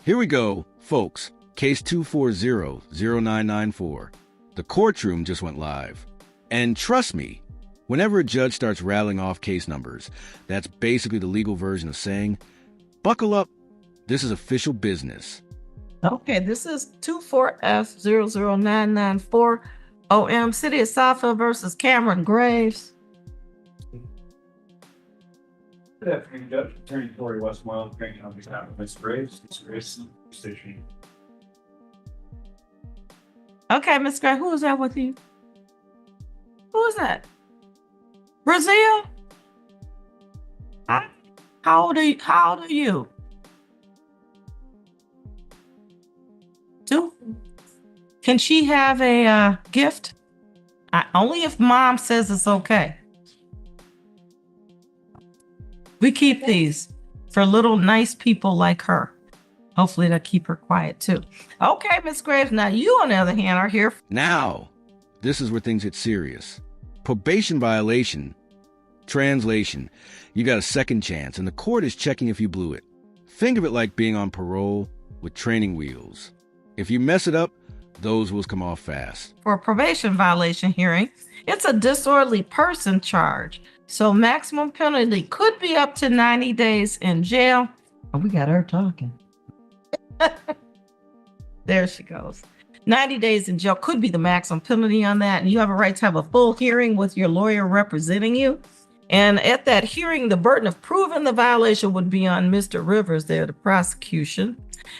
Here we go, folks. Case 240-0994. The courtroom just went live. And trust me, whenever a judge starts rattling off case numbers, that's basically the legal version of saying, buckle up, this is official business. Okay, this is 24F00994 OM City of Southfield versus Cameron Graves. Good afternoon, Judge. Attorney Corey Westmoreland, appearing on behalf of Ms. Graves. Ms. Graves, station. Okay, Ms. Graves, who is that with you? Who is that? Brazil? How old are you? How old are you? 2? Can she have a gift? Only if mom says it's okay. We keep these for little nice people like her. Hopefully they'll keep her quiet too. Okay, Ms. Graves, now you on the other hand are here. Now, this is where things get serious. Probation violation. Translation, you got a second chance and the court is checking if you blew it. Think of it like being on parole with training wheels. If you mess it up, those wheels come off fast. For a probation violation hearing, it's a disorderly person charge. So maximum penalty could be up to 90 days in jail. Oh, we got her talking. There she goes. 90 days in jail could be the maximum penalty on that. And you have a right to have a full hearing with your lawyer representing you. And at that hearing, the burden of proving the violation would be on Mr. Rivers there, the prosecution.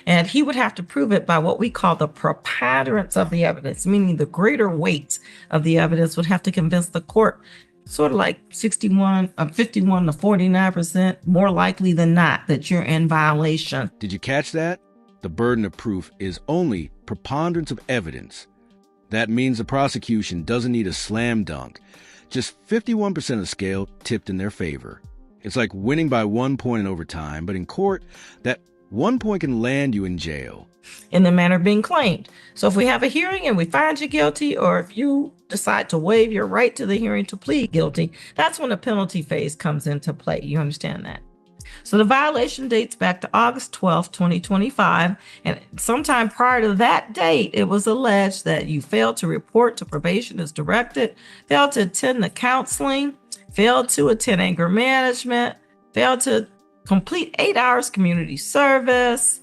And he would have to prove it by what we call the preponderance of the evidence, meaning the greater weight of the evidence would have to convince the court, sort of like 51 to 49%, more likely than not that you're in violation. Did you catch that? The burden of proof is only preponderance of evidence. That means the prosecution doesn't need a slam dunk. Just 51% of the scale tipped in their favor. It's like winning by 1 point in overtime, but in court, that 1 point can land you in jail. In the manner being claimed. So if we have a hearing and we find you guilty, or if you decide to waive your right to the hearing to plead guilty, that's when the penalty phase comes into play. You understand that? So the violation dates back to August 12th, 2025. And sometime prior to that date, it was alleged that you failed to report to probation as directed, failed to attend the counseling, failed to attend anger management, failed to complete 8 hours community service,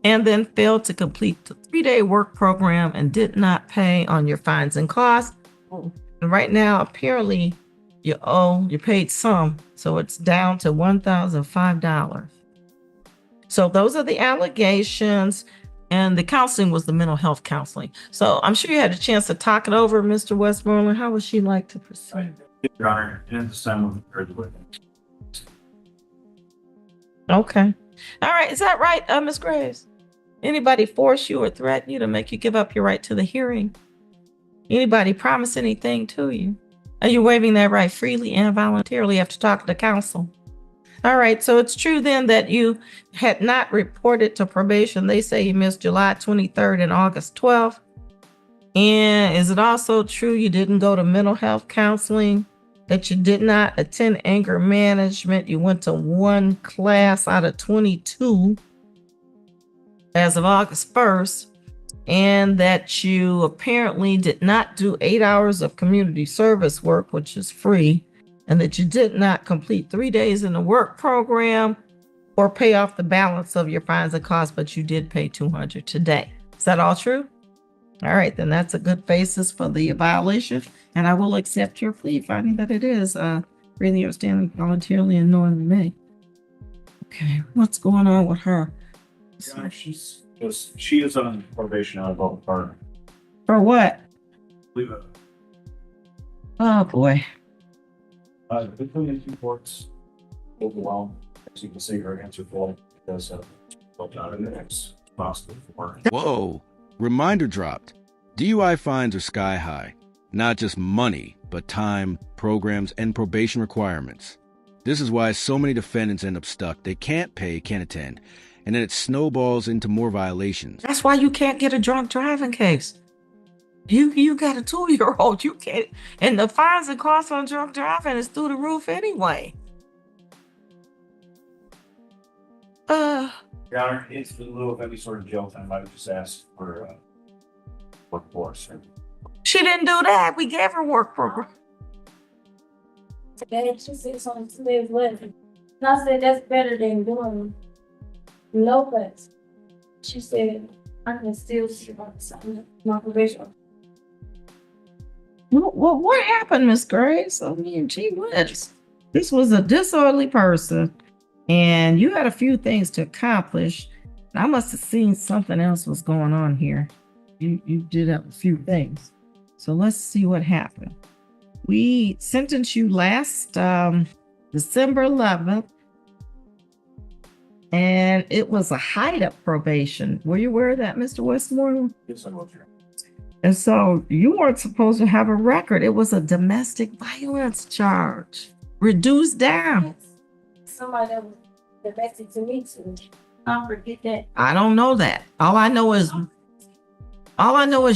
and then failed to complete the 3-day work program and did not pay on your fines and costs. And right now, apparently, you paid some, so it's down to $1,005. So those are the allegations, and the counseling was the mental health counseling. So I'm sure you had a chance to talk it over, Mr. Westmoreland. How would she like to proceed? Your Honor, and at this time, we've heard the witness. Okay. All right. Is that right, Ms. Graves? Anybody force you or threaten you to make you give up your right to the hearing? Anybody promise anything to you? Are you waiving that right freely and voluntarily after talking to counsel? All right. So it's true then that you had not reported to probation. They say you missed July 23rd and August 12th. And is it also true you didn't go to mental health counseling, that you did not attend anger management? You went to 1 class out of 22 as of August 1st, and that you apparently did not do 8 hours of community service work, which is free, and that you did not complete 3 days in the work program or pay off the balance of your fines and costs, but you did pay $200 today. Is that all true? All right, then that's a good basis for the violation, and I will accept your plea, finding that it is really outstanding, voluntarily and knowingly made. Okay, what's going on with her? Your Honor, she is on probation out of both department. For what? Leave it. Oh boy. Between the two courts, overwhelmed. As you can see, her answer fully does have built out in the next possible for her. Whoa, reminder dropped. DUI fines are sky high. Not just money, but time, programs, and probation requirements. This is why so many defendants end up stuck. They can't pay, can't attend, and then it snowballs into more violations. That's why you can't get a drunk driving case. You got a 2-year-old. You can't, and the fines and costs on drunk driving is through the roof anyway. Your Honor, it's in lieu of any sort of jail time, I would just ask for, workforce. She didn't do that. We gave her work program. Today, she said it's only 2 days left. And I said that's better than doing no cuts. She said, I can still see my probation. Well, what happened, Miss Grace? I mean, gee whiz. This was a disorderly person, and you had a few things to accomplish. I must have seen something else was going on here. You did have a few things. So let's see what happened. We sentenced you last December 11th, and it was a HYTA probation. Were you aware of that, Mr. Westmoreland? Yes, I will, Your Honor. And so you weren't supposed to have a record. It was a domestic violence charge. Reduced down. Somebody that was domestic to me too. I'll forget that. I don't know that. All I know is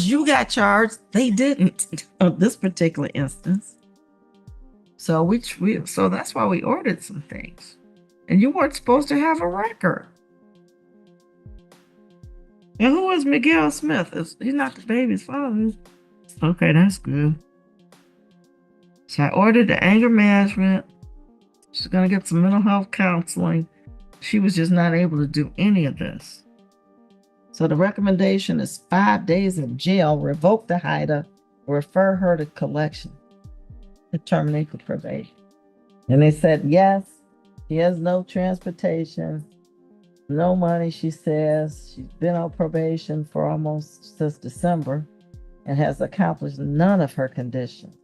you got charged. They didn't of this particular instance. So so that's why we ordered some things. And you weren't supposed to have a record. And who is Miguel Smith? He's not the baby's father. Okay, that's good. So I ordered the anger management. She's gonna get some mental health counseling. She was just not able to do any of this. So the recommendation is 5 days in jail, revoke the HYTA, refer her to collection, to terminate for probation. And they said, yes, she has no transportation, no money, she says. She's been on probation for almost since December and has accomplished none of her conditions.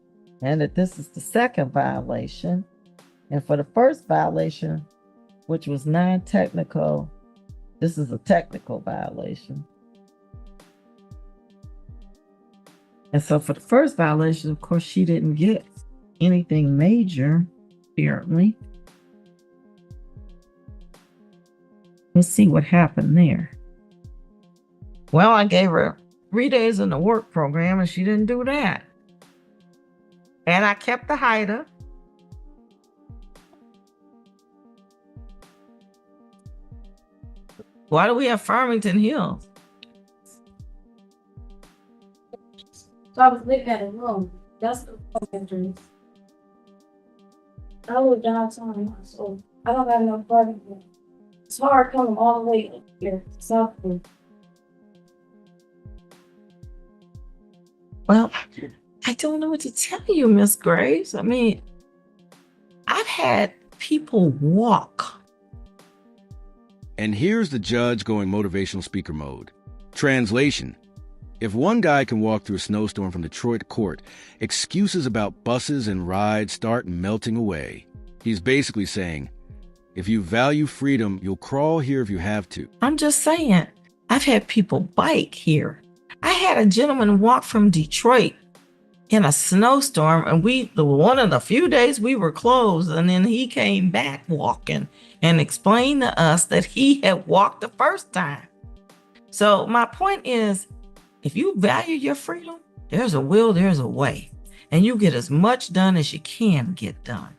And that this is the second violation. And for the first violation, which was non-technical, this is a technical violation. And so for the first violation, of course, she didn't get anything major, apparently. Let's see what happened there. Well, I gave her 3 days in the work program and she didn't do that. And I kept the HYTA. Why do we have Farmington Hills? So I was living at a room. That's the address. I live downtown, so I don't have no parking. It's hard coming all the way up here to Southwood. Well, I don't know what to tell you, Miss Grace. I mean, I've had people walk. And here's the judge going motivational speaker mode. Translation. If one guy can walk through a snowstorm from Detroit to court, excuses about buses and rides start melting away. He's basically saying, if you value freedom, you'll crawl here if you have to. I'm just saying, I've had people bike here. I had a gentleman walk from Detroit in a snowstorm, and one of the few days we were closed, and then he came back walking and explained to us that he had walked the first time. So my point is, if you value your freedom, there's a will, there's a way, and you get as much done as you can get done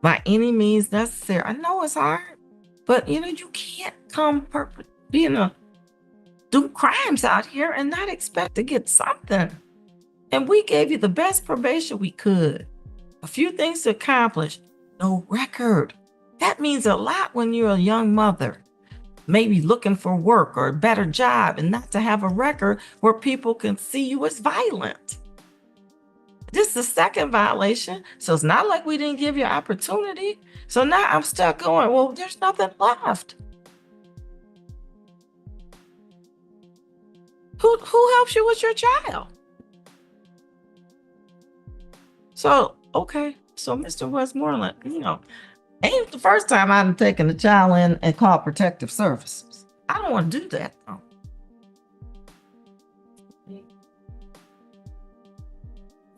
by any means necessary. I know it's hard, but you can't come do crimes out here and not expect to get something. And we gave you the best probation we could. A few things to accomplish. No record. That means a lot when you're a young mother, maybe looking for work or a better job, and not to have a record where people can see you as violent. This is the second violation, so it's not like we didn't give you opportunity. So now I'm stuck going, well, there's nothing left. Who helps you with your child? So, okay. So, Mr. Westmoreland, ain't the first time I've taken the child in and called protective services. I don't want to do that, though.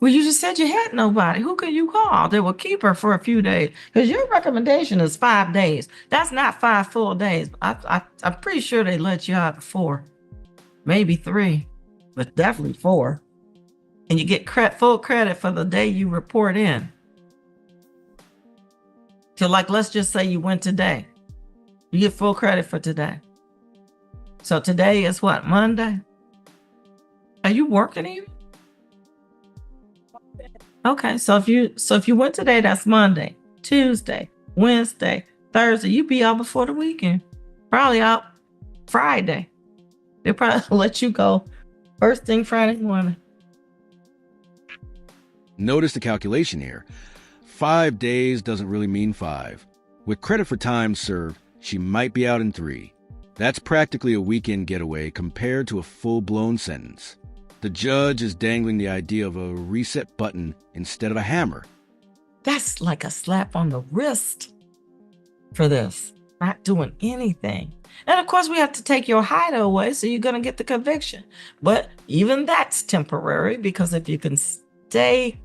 Well, you just said you had nobody. Who could you call? They will keep her for a few days. Because your recommendation is 5 days. That's not 5 full days. I'm pretty sure they let you out 4. Maybe 3. But definitely 4. And you get full credit for the day you report in. So let's just say you went today. You get full credit for today. So today is what, Monday? Are you working even? Okay, so if you went today, that's Monday, Tuesday, Wednesday, Thursday. You'd be out before the weekend. Probably out Friday. They'll probably let you go first thing Friday morning. Notice the calculation here. 5 days doesn't really mean 5. With credit for time served, she might be out in 3. That's practically a weekend getaway compared to a full-blown sentence. The judge is dangling the idea of a reset button instead of a hammer. That's like a slap on the wrist for this, not doing anything. And of course, we have to take your HYTA away, so you're going to get the conviction. But even that's temporary, because if you can stay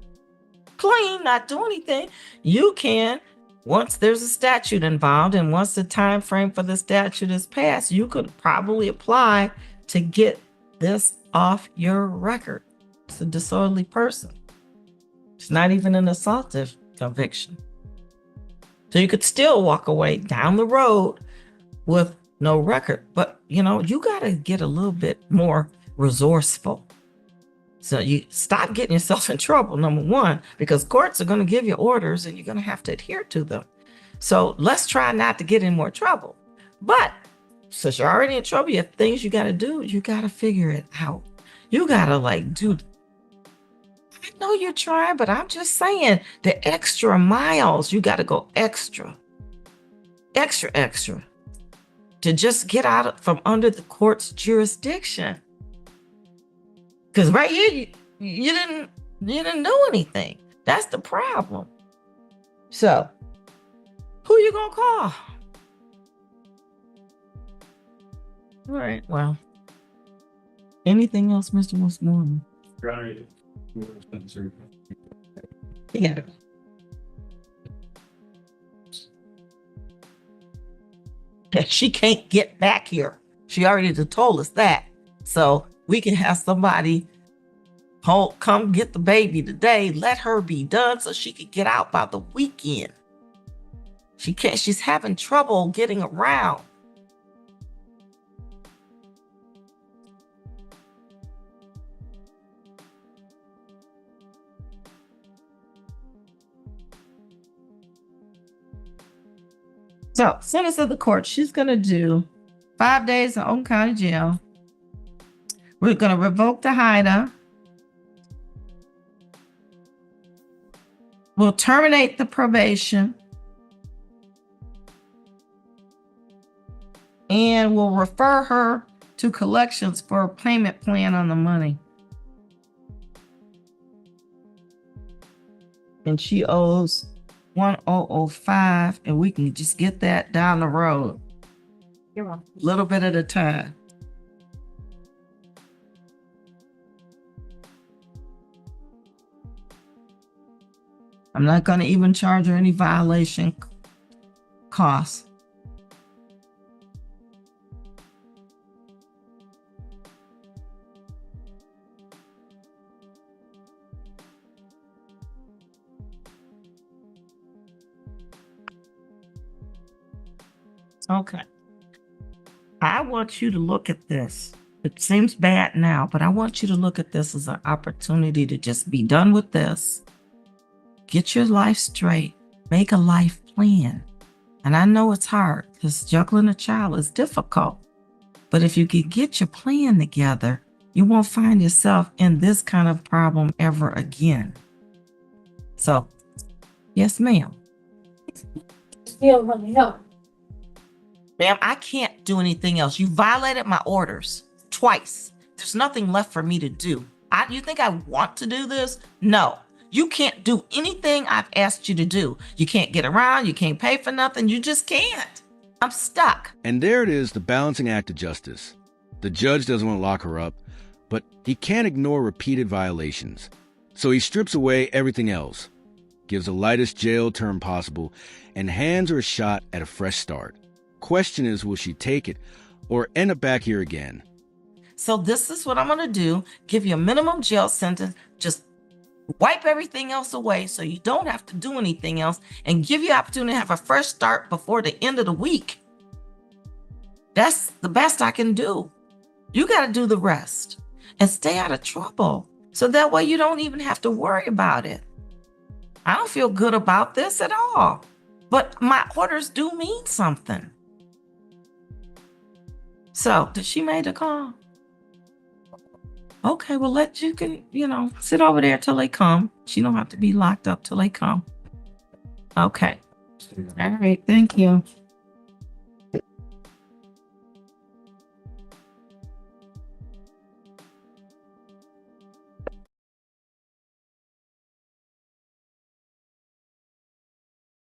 clean, not do anything, you can, once there's a statute involved and once the time frame for the statute is passed, you could probably apply to get this off your record. It's a disorderly person. It's not even an assaultive conviction. So you could still walk away down the road with no record. But, you got to get a little bit more resourceful. So you stop getting yourself in trouble, number one, because courts are going to give you orders and you're going to have to adhere to them. So let's try not to get in more trouble. But since you're already in trouble, you have things you got to do. You got to figure it out. You got to do. I know you're trying, but I'm just saying the extra miles, you got to go extra to just get out from under the court's jurisdiction. Because right here, you didn't do anything. That's the problem. So, who you gonna call? All right. Well, anything else, Mr. Westmoreland? Your Honor, Yeah. She can't get back here. She already told us that. So we can have somebody come get the baby today, let her be done so she can get out by the weekend. She can't, she's having trouble getting around. So, sentence of the court, she's going to do 5 days in Oakland County Jail. We're going to revoke the HYTA. We'll terminate the probation. And we'll refer her to collections for a payment plan on the money. And she owes 1005, and we can just get that down the road. You're welcome. A little bit at a time. I'm not going to even charge her any violation costs. Okay. I want you to look at this. It seems bad now, but I want you to look at this as an opportunity to just be done with this. Get your life straight. Make a life plan. And I know it's hard because juggling a child is difficult. But if you could get your plan together, you won't find yourself in this kind of problem ever again. So, yes, ma'am. Still want to help. Ma'am, I can't do anything else. You violated my orders twice. There's nothing left for me to do. You think I want to do this? No. You can't do anything I've asked you to do. You can't get around. You can't pay for nothing. You just can't. I'm stuck. And there it is, the balancing act of justice. The judge doesn't want to lock her up, but he can't ignore repeated violations. So he strips away everything else, gives the lightest jail term possible, and hands her a shot at a fresh start. Question is, will she take it or end up back here again? So this is what I'm going to do. Give you a minimum jail sentence. Just wipe everything else away so you don't have to do anything else, and give you the opportunity to have a fresh start before the end of the week. That's the best I can do. You got to do the rest and stay out of trouble. So that way you don't even have to worry about it. I don't feel good about this at all. But my orders do mean something. So, did she make a call? Okay, well, you can, sit over there till they come. She don't have to be locked up till they come. Okay. All right, thank you.